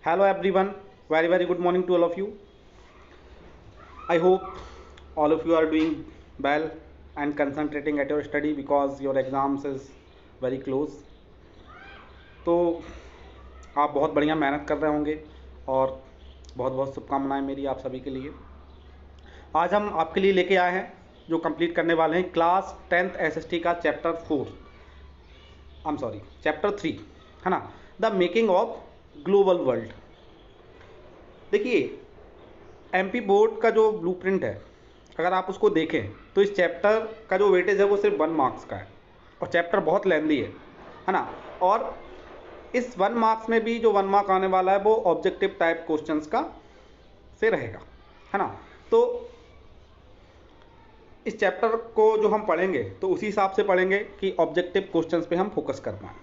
Hello everyone, very good morning to all of you. I hope all of you are doing well and concentrating at your study because your exams is very close. तो आप बहुत बढ़िया मेहनत कर रहे होंगे और बहुत बहुत शुभकामनाएं मेरी आप सभी के लिए। आज हम आपके लिए लेके आए हैं जो कंप्लीट करने वाले हैं क्लास 10th एसएसटी का चैप्टर 3 है ना, the making of global world. देखिए, एमपी बोर्ड का जो ब्लूप्रिंट है, अगर आप उसको देखें तो इस चैप्टर का जो वेटेज है वो सिर्फ 1 मार्क्स का है और चैप्टर बहुत लेंदी है ना। और इस 1 मार्क्स में भी जो 1 मार्क आने वाला है वो ऑब्जेक्टिव टाइप क्वेश्चंस का से रहेगा, है ना। तो इस चैप्टर को जो हम पढ़ेंगे तो उसी हिसाब से पढ़ेंगे कि ऑब्जेक्टिव क्वेश्चंस पे हम फोकस कर पाएँ।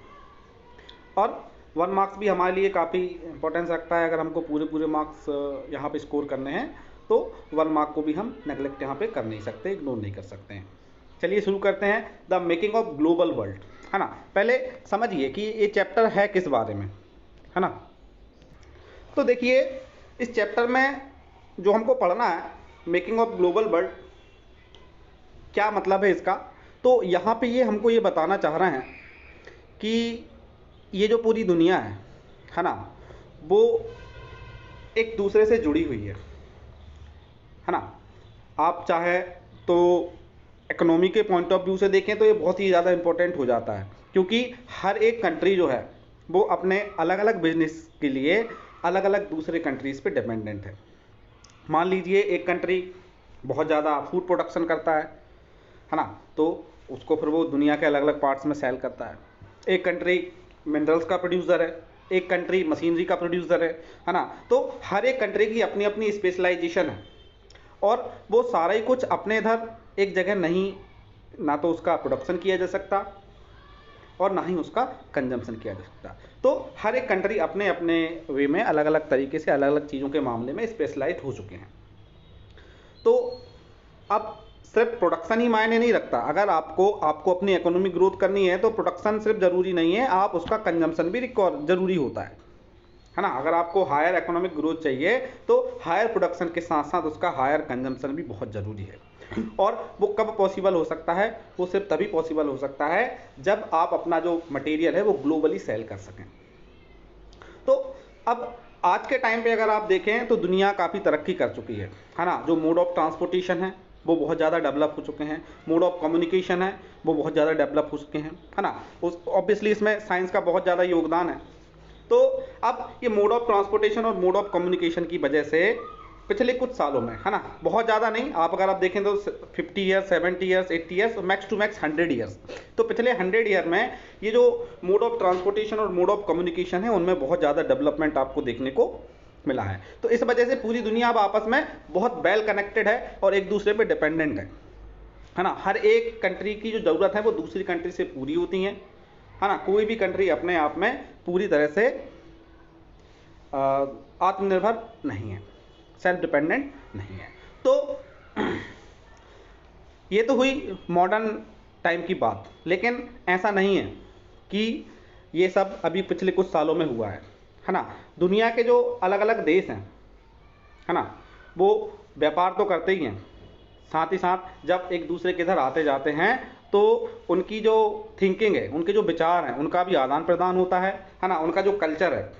और 1 मार्क्स भी हमारे लिए काफ़ी इंपॉर्टेंस रखता है। अगर हमको पूरे मार्क्स यहाँ पे स्कोर करने हैं तो 1 मार्क को भी हम नेगलेक्ट यहाँ पे कर नहीं सकते, इग्नोर नहीं कर सकते हैं। चलिए शुरू करते हैं, the making of global world, है ना। पहले समझिए कि ये चैप्टर है किस बारे में, है ना। तो देखिए, इस चैप्टर में जो हमको पढ़ना है, मेकिंग ऑफ ग्लोबल वर्ल्ड, क्या मतलब है इसका। तो यहाँ पे ये हमको ये बताना चाह रहे हैं कि ये जो पूरी दुनिया है ना, वो एक दूसरे से जुड़ी हुई है ना। आप चाहे तो इकोनॉमी के पॉइंट ऑफ व्यू से देखें तो ये बहुत ही ज़्यादा इम्पोर्टेंट हो जाता है, क्योंकि हर एक कंट्री जो है वो अपने अलग अलग बिजनेस के लिए अलग अलग दूसरे कंट्रीज़ पे डिपेंडेंट है। मान लीजिए एक कंट्री बहुत ज़्यादा फूड प्रोडक्शन करता है ना, तो उसको फिर वो दुनिया के अलग अलग पार्ट्स में सेल करता है। एक कंट्री मिनरल्स का प्रोड्यूसर है, एक कंट्री मशीनरी का प्रोड्यूसर है ना। तो हर एक कंट्री की अपनी अपनी स्पेशलाइजेशन है और वो सारा ही कुछ अपने इधर एक जगह नहीं, ना तो उसका प्रोडक्शन किया जा सकता और ना ही उसका कंजम्पशन किया जा सकता। तो हर एक कंट्री अपने अपने वे में अलग अलग तरीके से अलग अलग चीज़ों के मामले में स्पेशलाइज हो चुके हैं। तो अब सिर्फ प्रोडक्शन ही मायने नहीं रखता। अगर आपको अपनी इकोनॉमिक ग्रोथ करनी है तो प्रोडक्शन सिर्फ ज़रूरी नहीं है, आप उसका कंजम्पशन भी ज़रूरी होता है ना। अगर आपको हायर इकोनॉमिक ग्रोथ चाहिए तो हायर प्रोडक्शन के साथ साथ उसका हायर कंजम्पशन भी बहुत ज़रूरी है। और वो कब पॉसिबल हो सकता है, वो सिर्फ तभी पॉसिबल हो सकता है जब आप अपना जो मटेरियल है वो ग्लोबली सेल कर सकें। तो अब आज के टाइम पे अगर आप देखें तो दुनिया काफ़ी तरक्की कर चुकी है ना। जो मोड ऑफ ट्रांसपोर्टेशन है वो बहुत ज़्यादा डेवलप हो चुके हैं, मोड ऑफ कम्युनिकेशन है वो बहुत ज़्यादा डेवलप हो चुके हैं, है ना। उस ऑब्वियसली इसमें साइंस का बहुत ज़्यादा योगदान है। तो अब ये मोड ऑफ ट्रांसपोर्टेशन और मोड ऑफ कम्युनिकेशन की वजह से पिछले कुछ सालों में, है ना, बहुत ज़्यादा नहीं, आप अगर आप देखें तो 50 years, 70 years, 80 years, max to max 100 years, तो पिछले 100 ईयर में ये जो मोड ऑफ ट्रांसपोर्टेशन और मोड ऑफ कम्युनिकेशन है उनमें बहुत ज़्यादा डेवलपमेंट आपको देखने को मिला है। तो इस वजह से पूरी दुनिया अब आपस में बहुत वेल कनेक्टेड है और एक दूसरे पे डिपेंडेंट है ना। हर एक कंट्री की जो ज़रूरत है वो दूसरी कंट्री से पूरी होती है ना। कोई भी कंट्री अपने आप में पूरी तरह से आत्मनिर्भर नहीं है, सेल्फ डिपेंडेंट नहीं है। तो ये तो हुई मॉडर्न टाइम की बात, लेकिन ऐसा नहीं है कि ये सब अभी पिछले कुछ सालों में हुआ है ना। दुनिया के जो अलग अलग देश हैं, है ना, वो व्यापार तो करते ही हैं, साथ ही साथ जब एक दूसरे के इधर आते जाते हैं तो उनकी जो थिंकिंग है, उनके जो विचार हैं, उनका भी आदान प्रदान होता है ना। उनका जो कल्चर है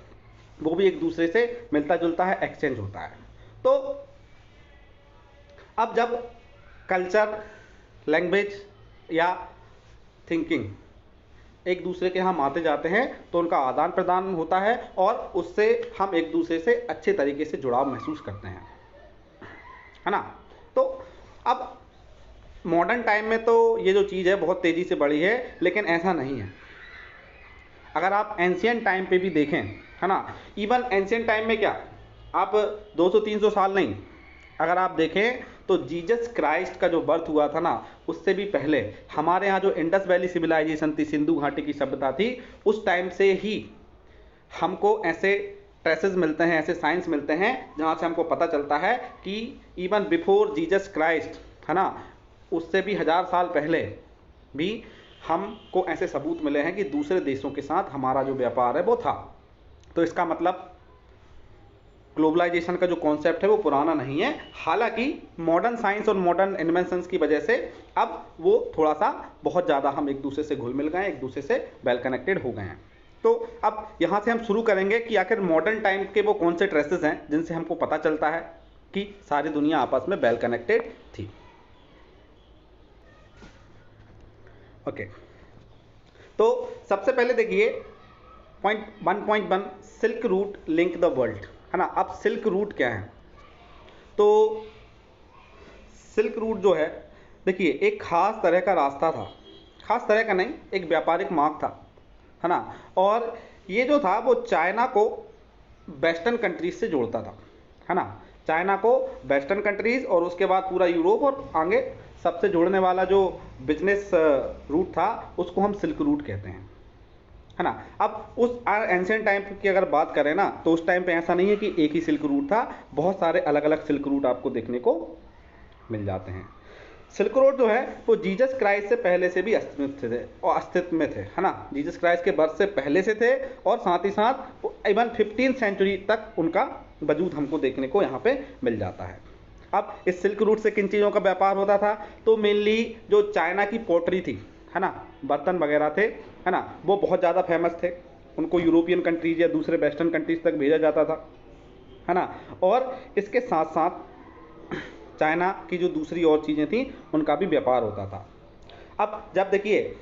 वो भी एक दूसरे से मिलता जुलता है, एक्सचेंज होता है। तो अब जब कल्चर, लैंग्वेज या थिंकिंग एक दूसरे के हम आते जाते हैं तो उनका आदान प्रदान होता है और उससे हम एक दूसरे से अच्छे तरीके से जुड़ाव महसूस करते हैं, है ना। तो अब मॉडर्न टाइम में तो ये जो चीज़ है बहुत तेज़ी से बढ़ी है, लेकिन ऐसा नहीं है। अगर आप एंशियंट टाइम पे भी देखें, है ना, इवन एंशियंट टाइम में क्या, आप 200-300 साल नहीं, अगर आप देखें तो जीसस क्राइस्ट का जो बर्थ हुआ था ना, उससे भी पहले हमारे यहाँ जो इंडस वैली सिविलाइजेशन थी, सिंधु घाटी की सभ्यता थी, उस टाइम से ही हमको ऐसे ट्रेसेस मिलते हैं, ऐसे साइंस मिलते हैं जहाँ से हमको पता चलता है कि इवन बिफोर जीसस क्राइस्ट, है ना, उससे भी 1000 साल पहले भी हमको ऐसे सबूत मिले हैं कि दूसरे देशों के साथ हमारा जो व्यापार है वो था। तो इसका मतलब ग्लोबलाइजेशन का जो कॉन्सेप्ट है वो पुराना नहीं है, हालांकि मॉडर्न साइंस और मॉडर्न इन्वेंशंस की वजह से अब वो थोड़ा सा बहुत ज़्यादा हम एक दूसरे से घुल मिल गए हैं, एक दूसरे से वेल कनेक्टेड हो गए हैं। तो अब यहाँ से हम शुरू करेंगे कि आखिर मॉडर्न टाइम के वो कौन से ट्रेसेस हैं जिनसे हमको पता चलता है कि सारी दुनिया आपस में वेल कनेक्टेड थी। ओके, तो सबसे पहले देखिए point 1.1 silk route link the world, है ना। अब सिल्क रूट क्या है? तो सिल्क रूट जो है, देखिए एक खास तरह का रास्ता था, खास तरह का नहीं, एक व्यापारिक मार्ग था, है ना। और ये जो था वो चाइना को वेस्टर्न कंट्रीज से जोड़ता था, है ना। चाइना को वेस्टर्न कंट्रीज और उसके बाद पूरा यूरोप और आगे सबसे जोड़ने वाला जो बिजनेस रूट था उसको हम सिल्क रूट कहते हैं, है ना। अब उस एंशिएंट टाइम की अगर बात करें ना, तो उस टाइम पे ऐसा नहीं है कि एक ही सिल्क रूट था, बहुत सारे अलग अलग सिल्क रूट आपको देखने को मिल जाते हैं। सिल्क रोड जो है वो जीसस क्राइस्ट से पहले से भी अस्तित्व में थे, है ना। जीसस क्राइस्ट के बर्थ से पहले से थे और साथ ही साथ इवन 15th सेंचुरी तक उनका वजूद हमको देखने को यहाँ पे मिल जाता है। अब इस सिल्क रूट से किन चीज़ों का व्यापार होता था? तो मेनली जो चाइना की पोट्री थी, है ना, बर्तन वगैरह थे, है ना, वो बहुत ज़्यादा फेमस थे, उनको यूरोपियन कंट्रीज या दूसरे वेस्टर्न कंट्रीज तक भेजा जाता था, है ना। और इसके साथ साथ चाइना की जो दूसरी और चीज़ें थी उनका भी व्यापार होता था। अब जब देखिए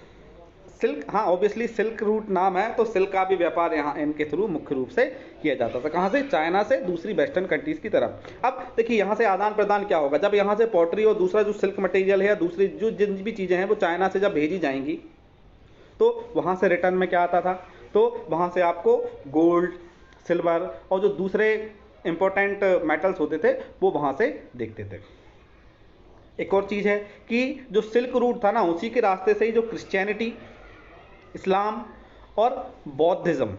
सिल्क, हाँ ऑब्वियसली सिल्क रूट नाम है तो सिल्क का भी व्यापार यहाँ इनके थ्रू मुख्य रूप से किया जाता था। कहाँ से? चाइना से दूसरी वेस्टर्न कंट्रीज़ की तरफ। अब देखिए यहाँ से आदान प्रदान क्या होगा, जब यहाँ से पॉटरी और दूसरा जो सिल्क मटेरियल है या दूसरी जो जिन भी चीज़ें हैं वो चाइना से जब भेजी जाएंगी तो वहाँ से रिटर्न में क्या आता था? तो वहाँ से आपको गोल्ड, सिल्वर और जो दूसरे इंपॉर्टेंट मेटल्स होते थे वो वहाँ से देखते थे। एक और चीज़ है कि जो सिल्क रूट था ना, उसी के रास्ते से ही जो क्रिश्चियनिटी, इस्लाम और बौद्धिज़्म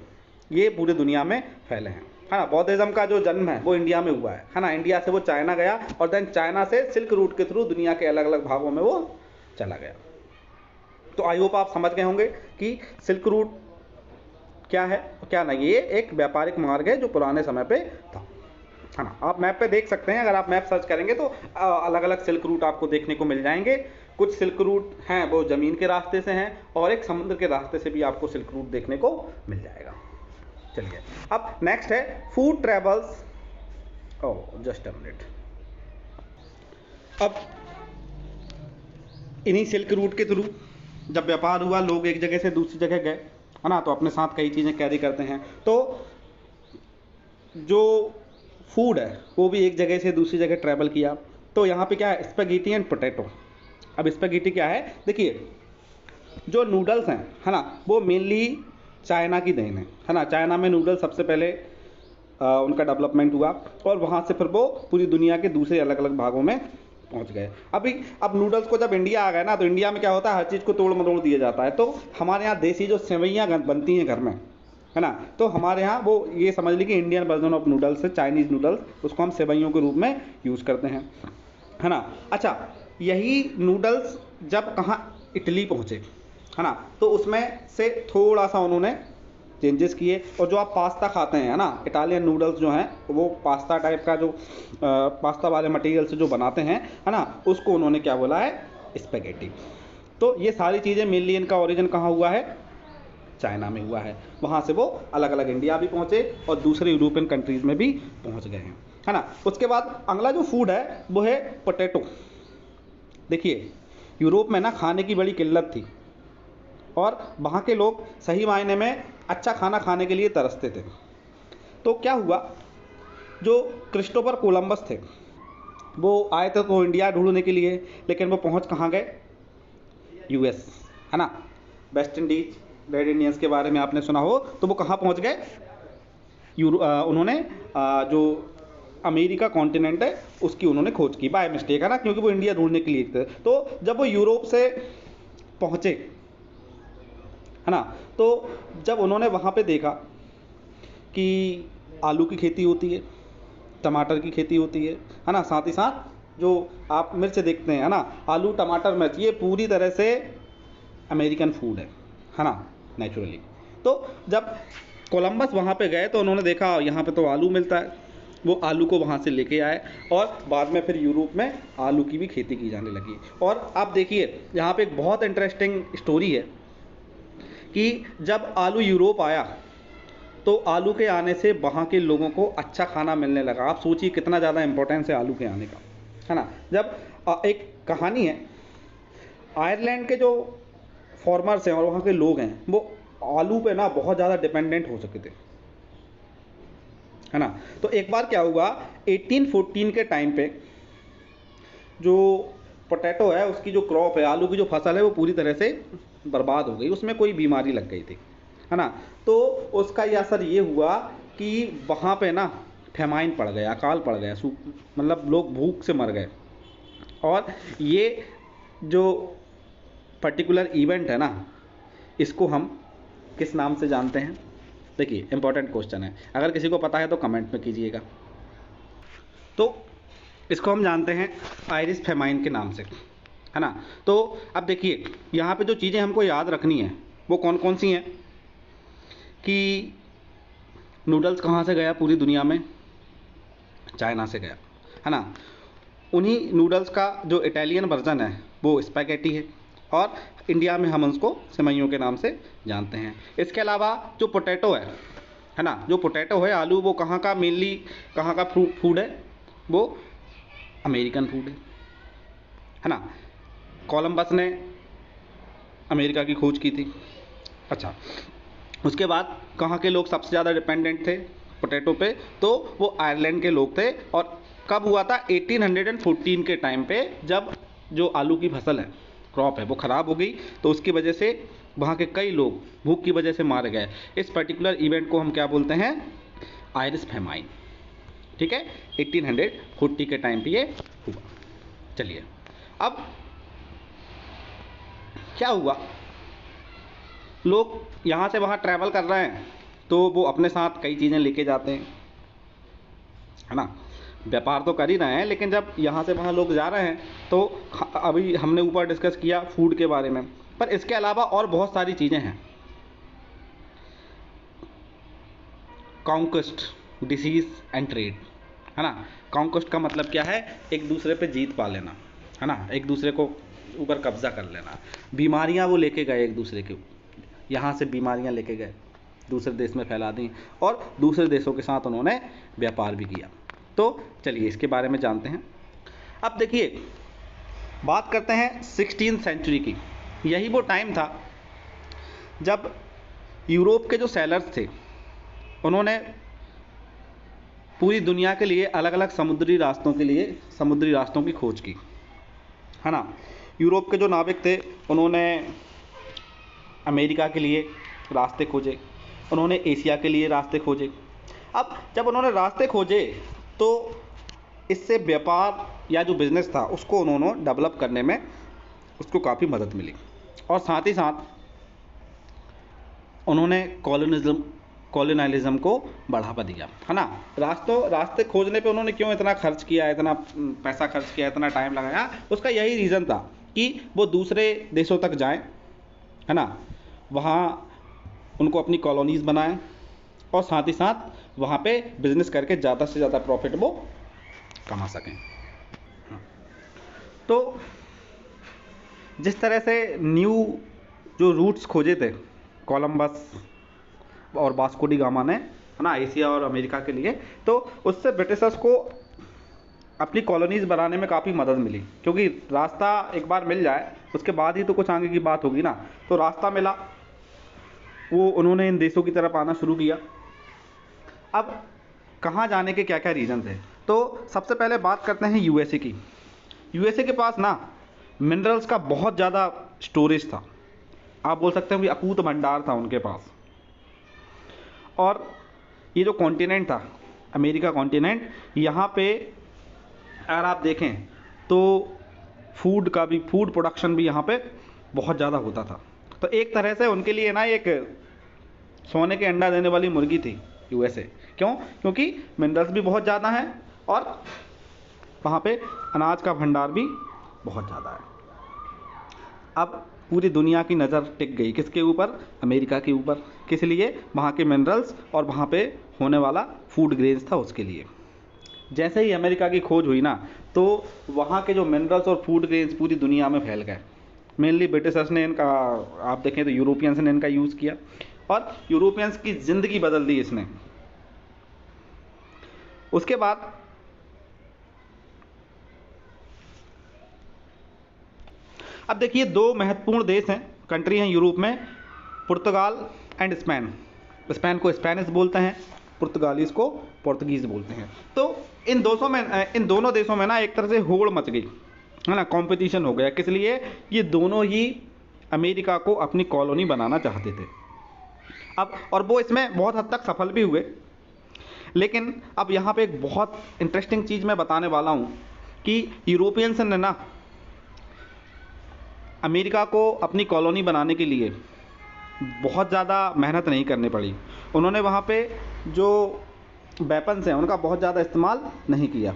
ये पूरी दुनिया में फैले हैं, है ना। बौद्धिज़्म का जो जन्म है वो इंडिया में हुआ है ना। इंडिया से वो चाइना गया और देन चाइना से सिल्क रूट के थ्रू दुनिया के अलग अलग भागों में वो चला गया। तो आई होप आप समझ गए होंगे कि सिल्क रूट क्या है और क्या नहीं। ये एक व्यापारिक मार्ग है जो पुराने समय पे था, है ना। आप मैप पे देख सकते हैं, अगर आप मैप सर्च करेंगे तो अलग अलग सिल्क रूट आपको देखने को मिल जाएंगे। कुछ सिल्क रूट हैं वो ज़मीन के रास्ते से हैं और एक समुद्र के रास्ते से भी आपको सिल्क रूट देखने को मिल जाएगा। चलिए अब नेक्स्ट है food travels. Oh just a minute. अब इन्हीं सिल्क रूट के थ्रू जब व्यापार हुआ, लोग एक जगह से दूसरी जगह गए, है ना, तो अपने साथ कई चीज़ें कैरी करते हैं। तो जो फूड है वो भी एक जगह से दूसरी जगह ट्रैवल किया। तो यहाँ पे क्या है? Spaghetti and potato. अब स्पैगेटी क्या है? देखिए जो नूडल्स हैं, है ना, वो मेनली चाइना की देन है ना। चाइना में नूडल्स सबसे पहले उनका डेवलपमेंट हुआ और वहाँ से फिर वो पूरी दुनिया के दूसरे अलग अलग भागों में पहुँच गए। अब नूडल्स को जब इंडिया आ गए ना, तो इंडिया में क्या होता है, हर चीज़ को तोड़ मरोड़ दिया जाता है। तो हमारे यहाँ देसी जो सेवइयाँ बनती हैं घर में, है ना, तो हमारे यहाँ वो ये समझ ली कि इंडियन वर्जन ऑफ नूडल्स है, चाइनीज़ नूडल्स, उसको हम सेवइयों के रूप में यूज़ करते हैं, है ना। अच्छा, यही नूडल्स जब कहाँ इटली पहुँचे, है ना, तो उसमें से थोड़ा सा उन्होंने चेंजेस किए। और जो आप पास्ता खाते हैं, है ना, इटालियन नूडल्स जो हैं वो पास्ता टाइप का जो पास्ता वाले मटेरियल से जो बनाते हैं, है ना, उसको उन्होंने क्या बोला है? स्पैगेटी। तो ये सारी चीज़ें मेनली इनका ओरिजिन कहाँ हुआ है? चाइना में हुआ है। वहाँ से वो अलग अलग इंडिया भी पहुँचे और दूसरे यूरोपियन कंट्रीज़ में भी पहुँच गए हैं, है ना। उसके बाद अगला जो फूड है वो है पोटैटो। देखिए यूरोप में ना खाने की बड़ी किल्लत थी और वहाँ के लोग सही मायने में अच्छा खाना खाने के लिए तरसते थे। तो क्या हुआ, जो क्रिस्टोफर कोलंबस थे वो आए थे तो इंडिया ढूंढने के लिए, लेकिन वो पहुँच कहाँ गए? यूएस, है ना। वेस्ट इंडीज, रेड इंडियंस के बारे में आपने सुना हो, तो वो कहाँ पहुँच गए? उन्होंने जो अमेरिका कॉन्टिनेंट है उसकी उन्होंने खोज की बाय मिस्टेक, है ना, क्योंकि वो इंडिया ढूंढने के लिए थे। तो जब वो यूरोप से पहुँचे, है ना, तो जब उन्होंने वहाँ पे देखा कि आलू की खेती होती है, टमाटर की खेती होती है ना, साथ ही साथ जो आप मिर्च देखते हैं, है ना, आलू टमाटर मिर्च, ये पूरी तरह से अमेरिकन फूड है ना, नेचुरली। तो जब कोलंबस वहाँ पे गए तो उन्होंने देखा यहाँ पे तो आलू मिलता वो आलू को वहाँ से लेके आए और बाद में फिर यूरोप में आलू की भी खेती की जाने लगी। और आप देखिए यहाँ पे एक बहुत इंटरेस्टिंग स्टोरी है कि जब आलू यूरोप आया तो आलू के आने से वहाँ के लोगों को अच्छा खाना मिलने लगा। आप सोचिए कितना ज़्यादा इम्पोर्टेंस है आलू के आने का, है ना। जब एक कहानी है, आयरलैंड के जो फार्मर्स हैं और वहाँ के लोग हैं वो आलू पे ना बहुत ज़्यादा डिपेंडेंट हो चुके थे, है ना। तो एक बार क्या हुआ, 1814 के टाइम पे जो पोटैटो है उसकी जो क्रॉप है, आलू की जो फसल है वो पूरी तरह से बर्बाद हो गई, उसमें कोई बीमारी लग गई थी, है ना। तो उसका ये असर ये हुआ कि वहाँ पे ना फेमाइन पड़ गया, अकाल पड़ गया, मतलब लोग भूख से मर गए। और ये जो पर्टिकुलर इवेंट है ना, इसको हम किस नाम से जानते हैं? देखिए इंपॉर्टेंट क्वेश्चन है, अगर किसी को पता है तो कमेंट में कीजिएगा। तो इसको हम जानते हैं आयरिश फेमाइन के नाम से, है ना। तो अब देखिए यहाँ पे जो चीज़ें हमको याद रखनी है वो कौन कौन सी हैं कि नूडल्स कहाँ से गया पूरी दुनिया में? चाइना से गया, है ना। उन्हीं नूडल्स का जो इटालियन वर्जन है वो स्पैगेटी है और इंडिया में हम उसको सेवइयों के नाम से जानते हैं। इसके अलावा जो पोटैटो है ना, जो पोटैटो है आलू, वो कहाँ का मेनली कहाँ का फूड है? वो अमेरिकन फूड है ना। कोलंबस ने अमेरिका की खोज की थी। अच्छा, उसके बाद कहाँ के लोग सबसे ज़्यादा डिपेंडेंट थे पोटैटो पे? तो वो आयरलैंड के लोग थे। और कब हुआ था? 1814 के टाइम पे, जब जो आलू की फसल है, क्रॉप है, वो ख़राब हो गई तो उसकी वजह से वहाँ के कई लोग भूख की वजह से मारे गए। इस पर्टिकुलर इवेंट को हम क्या बोलते हैं? आयरिश फेमाइन, ठीक है। 1840 के टाइम पे ये हुआ। चलिए अब क्या हुआ, लोग यहाँ से वहाँ ट्रैवल कर रहे हैं तो वो अपने साथ कई चीज़ें लेके जाते हैं, है ना। व्यापार तो कर ही रहे हैं, लेकिन जब यहाँ से वहाँ लोग जा रहे हैं तो अभी हमने ऊपर डिस्कस किया फूड के बारे में, पर इसके अलावा और बहुत सारी चीज़ें हैं। कॉन्क्वेस्ट, डिसीज़ एंड ट्रेड, है ना। कॉन्क्वेस्ट का मतलब क्या है? एक दूसरे पे जीत पा लेना, है ना, एक दूसरे को ऊपर कब्जा कर लेना। बीमारियाँ वो लेके गए एक दूसरे के, यहाँ से बीमारियाँ लेके गए दूसरे देश में फैला दी और दूसरे देशों के साथ उन्होंने व्यापार भी किया। तो चलिए इसके बारे में जानते हैं। अब देखिए बात करते हैं 16th सेंचुरी की। यही वो टाइम था जब यूरोप के जो सेलर्स थे उन्होंने पूरी दुनिया के लिए अलग अलग समुद्री रास्तों की खोज की, है ना। यूरोप के जो नाविक थे उन्होंने अमेरिका के लिए रास्ते खोजे, उन्होंने एशिया के लिए रास्ते खोजे। अब जब उन्होंने रास्ते खोजे तो इससे व्यापार या जो बिज़नेस था उसको उन्होंने डेवलप करने में उसको काफ़ी मदद मिली। और साथ ही साथ उन्होंने कॉलोनियलिज्म को बढ़ावा दिया, है ना। रास्ते खोजने पे उन्होंने क्यों इतना खर्च किया, इतना पैसा खर्च किया, इतना टाइम लगाया? उसका यही रीज़न था कि वो दूसरे देशों तक जाएं, है ना, वहाँ उनको अपनी कॉलोनीज़ बनाएं और साथ ही साथ वहाँ पे बिज़नेस करके ज़्यादा से ज़्यादा प्रॉफिट वो कमा सकें। तो जिस तरह से न्यू जो रूट्स खोजे थे कोलंबस और वास्को डी गामा ने, है ना, एशिया और अमेरिका के लिए, तो उससे ब्रिटिशर्स को अपनी कॉलोनीज़ बनाने में काफ़ी मदद मिली, क्योंकि रास्ता एक बार मिल जाए उसके बाद ही तो कुछ आगे की बात होगी ना। तो रास्ता मिला, वो उन्होंने इन देशों की तरफ आना शुरू किया। अब कहाँ जाने के क्या क्या रीज़न थे? तो सबसे पहले बात करते हैं यूएसए की। यूएसए के पास ना मिनरल्स का बहुत ज़्यादा स्टोरेज था, आप बोल सकते हैं कि अकूत भंडार था उनके पास। और ये जो कॉन्टिनेंट था अमेरिका कॉन्टिनेंट, यहाँ पे अगर आप देखें तो फूड प्रोडक्शन भी यहाँ पे बहुत ज़्यादा होता था। तो एक तरह से उनके लिए ना एक सोने के अंडा देने वाली मुर्गी थी यूएसए। क्यों? क्योंकि मिनरल्स भी बहुत ज़्यादा हैं और वहाँ पे अनाज का भंडार भी बहुत ज़्यादा है। अब पूरी दुनिया की नज़र टिक गई किसके ऊपर? अमेरिका के ऊपर। किस लिए? वहाँ के मिनरल्स और वहाँ पे होने वाला फूड ग्रेन्स था उसके लिए। जैसे ही अमेरिका की खोज हुई ना, तो वहाँ के जो मिनरल्स और फूड ग्रेन्स पूरी दुनिया में फैल गए। मेनली ब्रिटिशर्स ने इनका, आप देखें तो यूरोपियंस ने इनका यूज़ किया और यूरोपियंस की ज़िंदगी बदल दी इसने। उसके बाद अब देखिए, दो महत्वपूर्ण देश हैं, कंट्री हैं यूरोप में, पुर्तगाल एंड स्पेन। स्पेन को स्पेनिश बोलते हैं, पुर्तगालीज को पुर्तगीज बोलते हैं। तो इन दोनों देशों में ना एक तरह से होड़ मच गई है ना, कंपटीशन हो गया। किस लिए? ये दोनों ही अमेरिका को अपनी कॉलोनी बनाना चाहते थे। अब और वो इसमें बहुत हद तक सफल भी हुए। लेकिन अब यहाँ पे एक बहुत इंटरेस्टिंग चीज़ मैं बताने वाला हूँ कि यूरोपियंस ने ना अमेरिका को अपनी कॉलोनी बनाने के लिए बहुत ज़्यादा मेहनत नहीं करनी पड़ी। उन्होंने वहाँ पे जो वेपन्स हैं उनका बहुत ज़्यादा इस्तेमाल नहीं किया।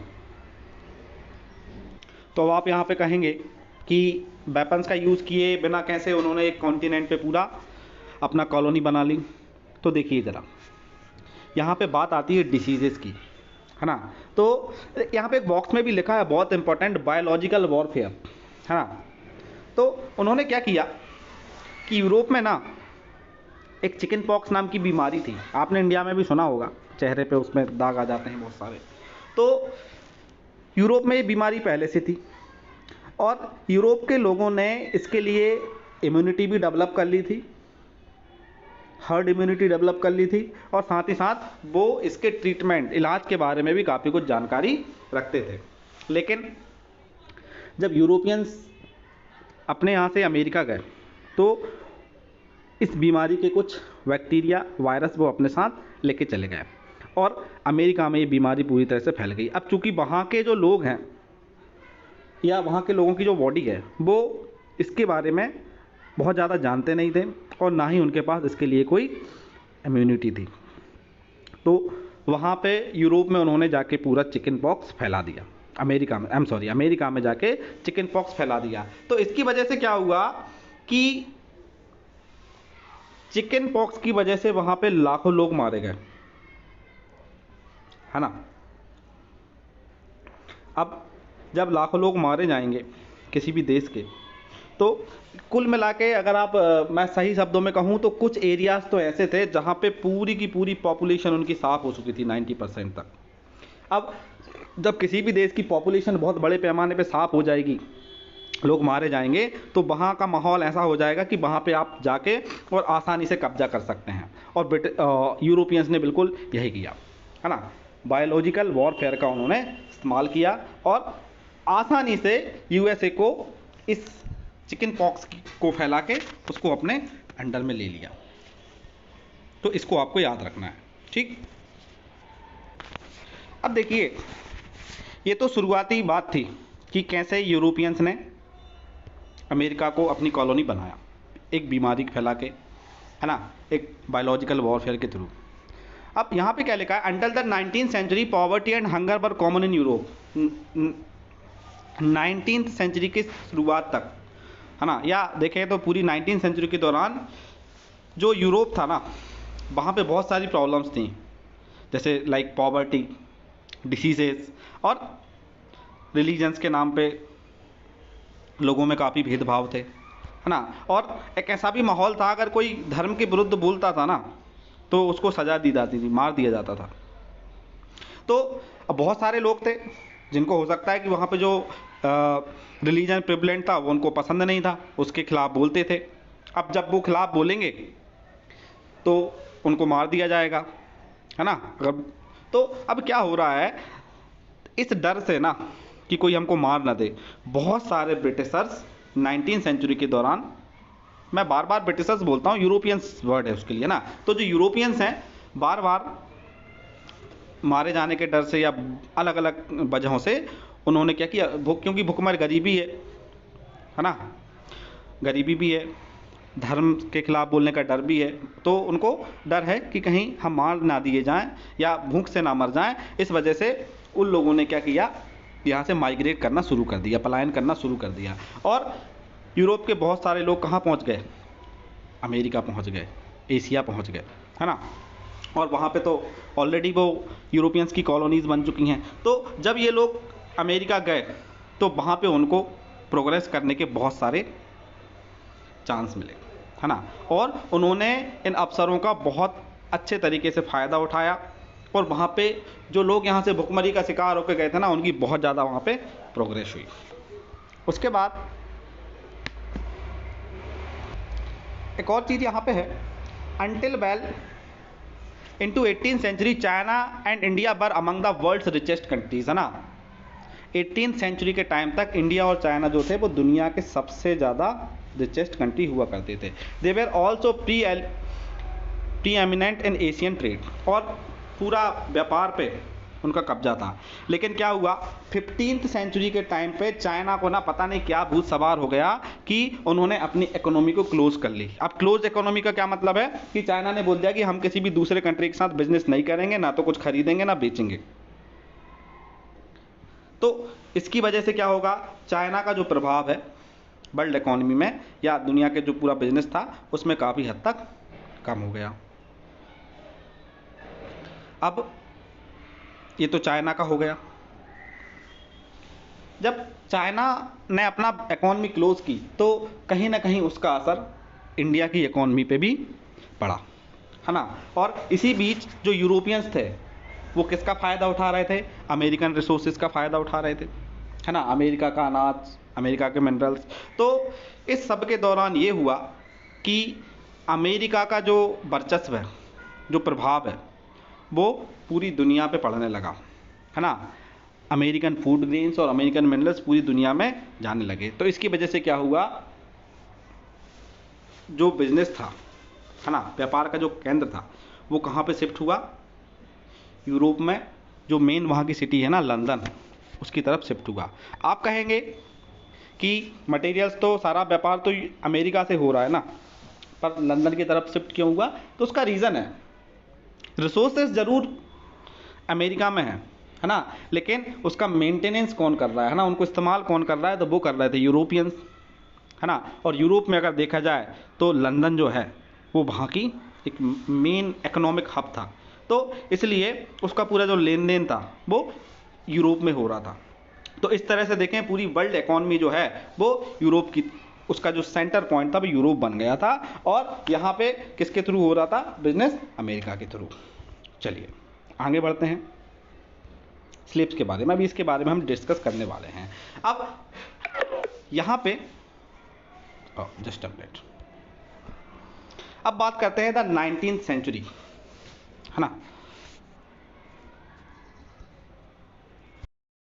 तो अब आप यहाँ पे कहेंगे कि वेपन्स का यूज़ किए बिना कैसे उन्होंने एक कॉन्टिनेंट पे पूरा अपना कॉलोनी बना ली? तो देखिए ज़रा, यहाँ पे बात आती है डिसीजेस की, है ना। तो यहाँ पे एक बॉक्स में भी लिखा है, बहुत इंपॉर्टेंट, बायोलॉजिकल वॉरफेयर, है ना। तो उन्होंने क्या किया कि यूरोप में ना एक चिकन पॉक्स नाम की बीमारी थी। आपने इंडिया में भी सुना होगा, चेहरे पे उसमें दाग आ जाते हैं बहुत सारे। तो यूरोप में ये बीमारी पहले से थी और यूरोप के लोगों ने इसके लिए इम्यूनिटी भी डेवलप कर ली थी, हर्ड इम्यूनिटी डेवलप कर ली थी, और साथ ही साथ वो इसके ट्रीटमेंट, इलाज के बारे में भी काफ़ी कुछ जानकारी रखते थे। लेकिन जब यूरोपियंस अपने यहाँ से अमेरिका गए तो इस बीमारी के कुछ बैक्टीरिया, वायरस वो अपने साथ लेके चले गए और अमेरिका में ये बीमारी पूरी तरह से फैल गई। अब चूंकि वहाँ के जो लोग हैं या वहाँ के लोगों की जो बॉडी है वो इसके बारे में बहुत ज़्यादा जानते नहीं थे और ना ही उनके पास इसके लिए कोई इम्यूनिटी थी। तो वहाँ पे यूरोप में उन्होंने जाके पूरा चिकन पॉक्स फैला दिया। अमेरिका में जाके चिकन पॉक्स फैला दिया। तो इसकी वजह से क्या हुआ कि चिकन पॉक्स की वजह से वहाँ पे लाखों लोग मारे गए, है ना। अब जब लाखों लोग मारे जाएंगे किसी भी देश के, तो कुल मिला के अगर आप मैं सही शब्दों में कहूँ तो कुछ एरियाज़ तो ऐसे थे जहाँ पे पूरी की पूरी पॉपुलेशन उनकी साफ हो चुकी थी 90% तक। अब जब किसी भी देश की पॉपुलेशन बहुत बड़े पैमाने पे साफ हो जाएगी, लोग मारे जाएंगे, तो वहाँ का माहौल ऐसा हो जाएगा कि वहाँ पे आप जाके और आसानी से कब्जा कर सकते हैं। और यूरोपियंस ने बिल्कुल यही किया, है ना। बायोलॉजिकल वॉरफेयर का उन्होंने इस्तेमाल किया और आसानी से यूएसए को इस चिकन पॉक्स को फैला के उसको अपने अंडर में ले लिया। तो इसको आपको याद रखना है, ठीक। अब देखिए, ये तो शुरुआती बात थी कि कैसे यूरोपियंस ने अमेरिका को अपनी कॉलोनी बनाया, एक बीमारी फैला के, है ना, एक बायोलॉजिकल वॉरफेयर के थ्रू। अब यहाँ पे क्या लिखा है? Until the 19th century poverty and hunger were common in Europe. 19th century की शुरुआत तक, है ना, या देखें तो पूरी 19th सेंचुरी के दौरान जो यूरोप था ना, वहाँ पे बहुत सारी प्रॉब्लम्स थी, जैसे लाइक पॉवर्टी, डिसीजेस और रिलीजन्स के नाम पे लोगों में काफ़ी भेदभाव थे, है ना। और एक ऐसा भी माहौल था, अगर कोई धर्म के विरुद्ध बोलता था ना तो उसको सज़ा दी जाती थी, मार दिया जाता था। तो अब बहुत सारे लोग थे जिनको हो सकता है कि वहाँ पे जो रिलीजन प्रिवलेंट था वो उनको पसंद नहीं था, उसके खिलाफ बोलते थे। अब जब वो खिलाफ बोलेंगे तो उनको मार दिया जाएगा, है ना। अगर तो अब क्या हो रहा है, इस डर से ना कि कोई हमको मार ना दे, बहुत सारे ब्रिटिशर्स 19th सेंचुरी के दौरान, मैं बार बार ब्रिटिशर्स बोलता हूँ, यूरोपियंस वर्ड है उसके लिए ना, तो जो यूरोपियंस हैं बार बार मारे जाने के डर से या अलग अलग वजहों से उन्होंने क्या किया, क्योंकि भुखमरी गरीबी है ना, गरीबी भी है, धर्म के खिलाफ बोलने का डर भी है, तो उनको डर है कि कहीं हम मार ना दिए जाएं या भूख से ना मर जाएं। इस वजह से उन लोगों ने क्या किया, यहाँ से माइग्रेट करना शुरू कर दिया, पलायन करना शुरू कर दिया। और यूरोप के बहुत सारे लोग कहाँ पहुँच गए? अमेरिका पहुँच गए, एशिया पहुँच गए, है ना। और वहाँ पे तो ऑलरेडी वो यूरोपियंस की कॉलोनीज़ बन चुकी हैं। तो जब ये लोग अमेरिका गए तो वहाँ पे उनको प्रोग्रेस करने के बहुत सारे चांस मिले, है ना, और उन्होंने इन अवसरों का बहुत अच्छे तरीके से फ़ायदा उठाया, और वहाँ पे जो लोग यहाँ से भुखमरी का शिकार होकर गए थे ना, उनकी बहुत ज़्यादा वहाँ पे प्रोग्रेस हुई। उसके बाद एक और चीज़ यहाँ पे है, until well into 18th century China and India were among the world's richest countries, है ना। 18th सेंचुरी के टाइम तक इंडिया और चाइना जो थे वो दुनिया के सबसे ज़्यादा रिचेस्ट कंट्री हुआ करते थे। They were also pre eminent in Asian trade, और पूरा व्यापार पे उनका कब्जा था। लेकिन क्या हुआ, 15th सेंचुरी के टाइम पे चाइना को ना पता नहीं क्या भूत सवार हो गया कि उन्होंने अपनी इकोनॉमी को क्लोज कर ली। अब क्लोज इकोनॉमी का क्या मतलब है कि चाइना ने बोल दिया कि हम किसी भी दूसरे कंट्री के साथ बिजनेस नहीं करेंगे, ना तो कुछ खरीदेंगे ना बेचेंगे। तो इसकी वजह से क्या होगा, चाइना का जो प्रभाव है वर्ल्ड इकोनॉमी में या दुनिया के जो पूरा बिजनेस था उसमें काफ़ी हद तक कम हो गया। अब ये तो चाइना का हो गया। जब चाइना ने अपना इकोनॉमी क्लोज की तो कहीं ना कहीं उसका असर इंडिया की इकोनॉमी पे भी पड़ा, है ना। और इसी बीच जो यूरोपियंस थे वो किसका फ़ायदा उठा रहे थे, अमेरिकन रिसोर्सेज का फ़ायदा उठा रहे थे, है ना, अमेरिका का अनाज, अमेरिका के मिनरल्स। तो इस सब के दौरान ये हुआ कि अमेरिका का जो वर्चस्व है, जो प्रभाव है, वो पूरी दुनिया पे पड़ने लगा, है ना। अमेरिकन फूड ग्रेन्स और अमेरिकन मिनरल्स पूरी दुनिया में जाने लगे। तो इसकी वजह से क्या हुआ, जो बिजनेस था, है ना, व्यापार का जो केंद्र था वो कहाँ पे शिफ्ट हुआ, यूरोप में जो मेन वहाँ की सिटी है ना लंदन, उसकी तरफ शिफ्ट हुआ। आप कहेंगे कि मटेरियल्स तो सारा व्यापार तो अमेरिका से हो रहा है ना, पर लंदन की तरफ शिफ्ट क्यों हुआ, तो उसका रीज़न है, रिसोर्सेज ज़रूर अमेरिका में है ना, लेकिन उसका मेंटेनेंस कौन कर रहा है ना, उनको इस्तेमाल कौन कर रहा है, तो वो कर रहे थे यूरोपियंस, है ना। और यूरोप में अगर देखा जाए तो लंदन जो है वो वहाँ की एक मेन इकोनॉमिक हब था, तो इसलिए उसका पूरा जो लेन देन था वो यूरोप में हो रहा था। तो इस तरह से देखें पूरी वर्ल्ड इकोनॉमी जो है वो यूरोप की, उसका जो सेंटर पॉइंट था वो यूरोप बन गया था, और यहाँ पे किसके थ्रू हो रहा था बिजनेस, अमेरिका के थ्रू। चलिए आगे बढ़ते हैं स्लेव्स के बारे में। अभी इसके बारे में हम डिस्कस करने वाले हैं। अब यहाँ पे जस्ट अ मिनट, अब बात करते हैं द 19th सेंचुरी, है ना।